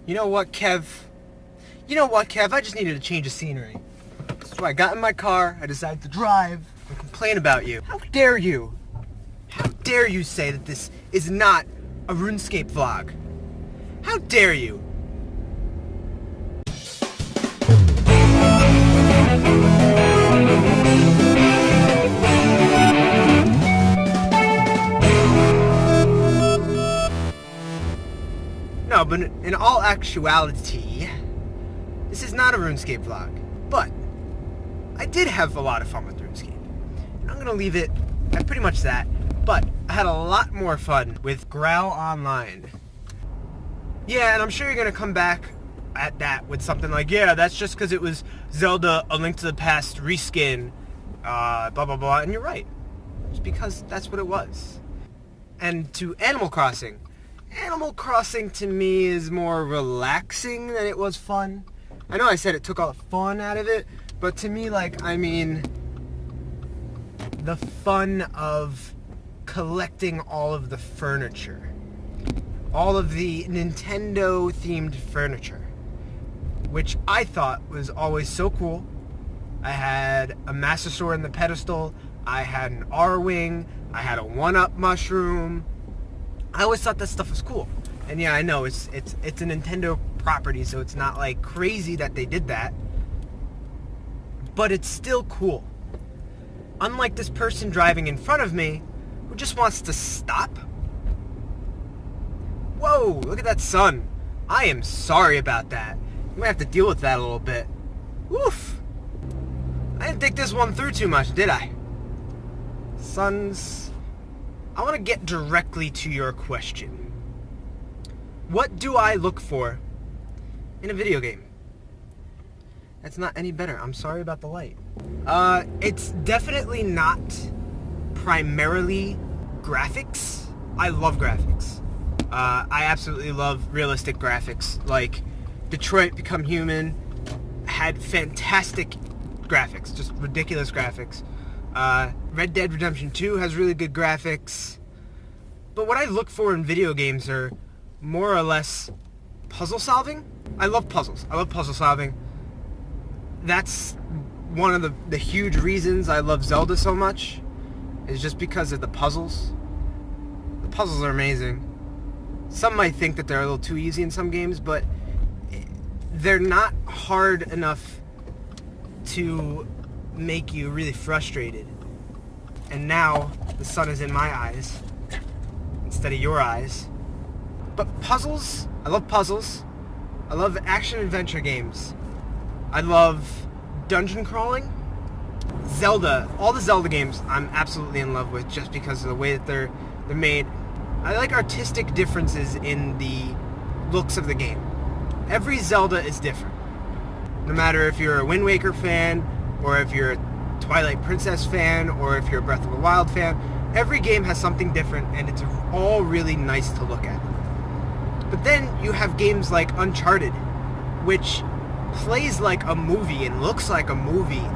You know what, Kev? I just needed a change of scenery. So I got in my car, I decided to drive and complain about you. How dare you? How dare you say that this is not a RuneScape vlog? How dare you? No, but in all actuality, this is not a RuneScape vlog. But I did have a lot of fun with RuneScape. And I'm going to leave it at pretty much that. But I had a lot more fun with Growl Online. Yeah, and I'm sure you're going to come back at that with something like, yeah, that's just because it was Zelda A Link to the Past reskin, blah, blah, blah. And you're right. It's because that's what it was. And to Animal Crossing. Animal Crossing to me is more relaxing than it was fun. I know I said it took all the fun out of it, but to me, the fun of collecting all of the furniture. All of the Nintendo-themed furniture. Which I thought was always so cool. I had a Massasaur in the pedestal. I had an R-Wing. I had a 1-Up mushroom. I always thought that stuff was cool. And yeah, I know, it's a Nintendo property, so it's not like crazy that they did that. But it's still cool. Unlike this person driving in front of me, who just wants to stop. Whoa, look at that sun. I am sorry about that. I'm gonna have to deal with that a little bit. Woof. I didn't think this one through too much, did I? Suns. I want to get directly to your question. What do I look for in a video game? That's not any better. I'm sorry about the light. It's definitely not primarily graphics. I love graphics. I absolutely love realistic graphics. Like Detroit Become Human had fantastic graphics, just ridiculous graphics. Red Dead Redemption 2 has really good graphics. But what I look for in video games are more or less puzzle solving. I love puzzles. I love puzzle solving. That's one of the huge reasons I love Zelda so much, is just because of the puzzles. The puzzles are amazing. Some might think that they're a little too easy in some games, but they're not hard enough to make you really frustrated. And now the sun is in my eyes instead of your eyes. But puzzles, I love puzzles. I love action adventure games. I love dungeon crawling. Zelda, all the Zelda games I'm absolutely in love with just because of the way that they're made. I like artistic differences in the looks of the game. Every Zelda is different. No matter if you're a Wind Waker fan, or if you're a Twilight Princess fan, or if you're a Breath of the Wild fan, every game has something different, and it's all really nice to look at. But then you have games like Uncharted, which plays like a movie and looks like a movie,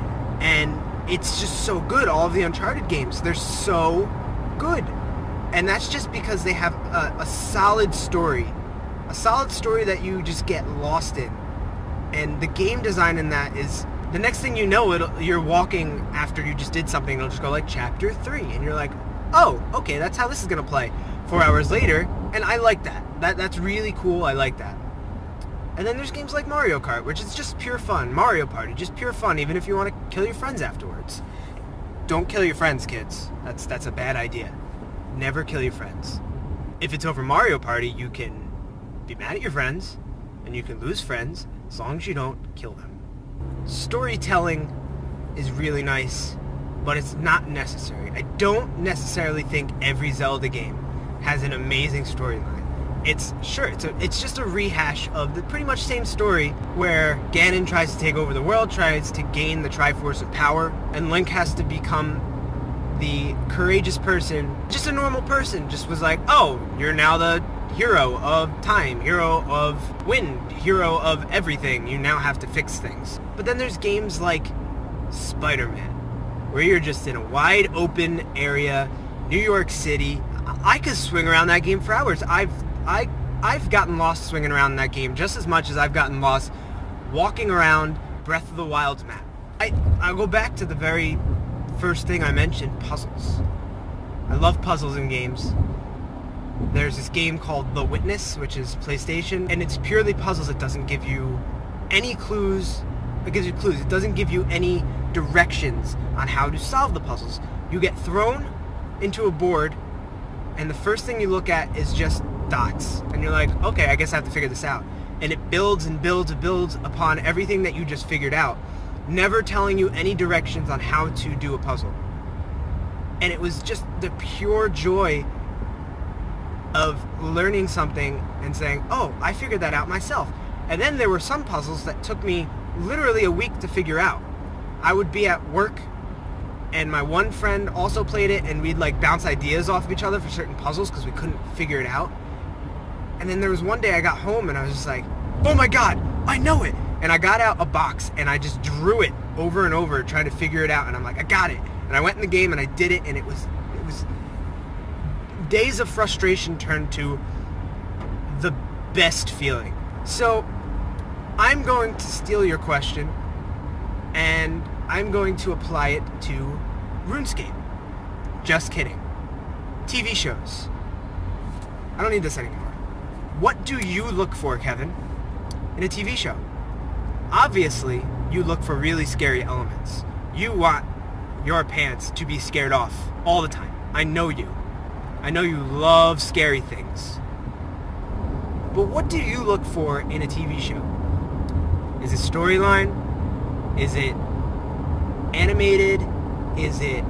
and it's just so good. All of the Uncharted games, they're so good. And that's just because they have a solid story. A solid story that you just get lost in. And the game design in that is, the next thing you know, you're walking after you just did something, it'll just go like chapter 3, and you're like, oh, okay, that's how this is gonna play 4 hours later, and I like that. That's really cool, I like that. And then there's games like Mario Kart, which is just pure fun. Mario Party, just pure fun, even if you want to kill your friends afterwards. Don't kill your friends, kids. That's a bad idea. Never kill your friends. If it's over Mario Party, you can be mad at your friends, and you can lose friends, as long as you don't kill them. Storytelling is really nice, but it's not necessary. I don't necessarily think every Zelda game has an amazing storyline. It's just a rehash of the pretty much same story where Ganon tries to take over the world, tries to gain the Triforce of Power, and Link has to become the courageous person, just a normal person, just was like, oh, you're now the hero of time, hero of wind, hero of everything. You now have to fix things. But then there's games like Spider-Man, where you're just in a wide open area, New York City. I could swing around that game for hours. I I've gotten lost swinging around in that game just as much as I've gotten lost walking around Breath of the Wild's map. I'll go back to the very first thing I mentioned, puzzles. I love puzzles in games. There's this game called The Witness, which is PlayStation, and it's purely puzzles. It doesn't give you any clues. It gives you clues. It doesn't give you any directions on how to solve the puzzles. You get thrown into a board, and the first thing you look at is just dots. And you're like, okay, I guess I have to figure this out. And it builds and builds and builds upon everything that you just figured out, never telling you any directions on how to do a puzzle. And it was just the pure joy of learning something and saying, oh, I figured that out myself. And then there were some puzzles that took me literally a week to figure out. I would be at work and my one friend also played it, and we'd like bounce ideas off of each other for certain puzzles because we couldn't figure it out. And then there was one day I got home and I was just like, oh my god, I know it! And I got out a box and I just drew it over and over trying to figure it out, and I'm like, I got it! And I went in the game and I did it, and it was days of frustration turned to the best feeling. So I'm going to steal your question and I'm going to apply it to RuneScape. Just kidding. TV shows. I don't need this anymore. What do you look for, Kevin, in a TV show? Obviously, you look for really scary elements. You want your pants to be scared off all the time. I know you. I know you love scary things. But what do you look for in a TV show? Is it storyline? Is it animated? Is it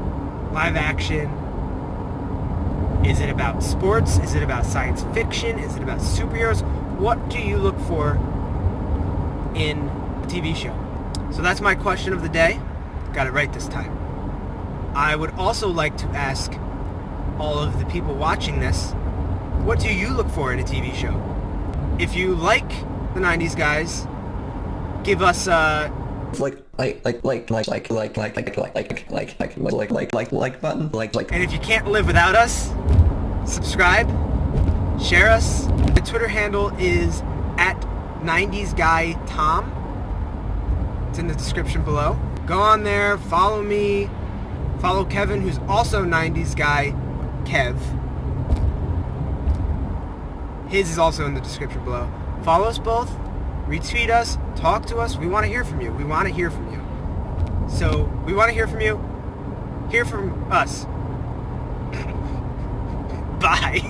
live action? Is it about sports? Is it about science fiction? Is it about superheroes? What do you look for in a TV show? So that's my question of the day. Got it right this time. I would also like to ask all of the people watching this, what do you look for in a TV show? If you like the 90s guys, give us a like button, and if you can't live without us, subscribe, share us. The Twitter handle is @90sguytom. It's in the description below. Go on there, follow me, follow Kevin, who's also 90s guy Kev. His is also in the description below. Follow us both, retweet us, talk to us. We want to hear from you. We want to hear from you. So, we want to hear from you. Hear from us. Bye.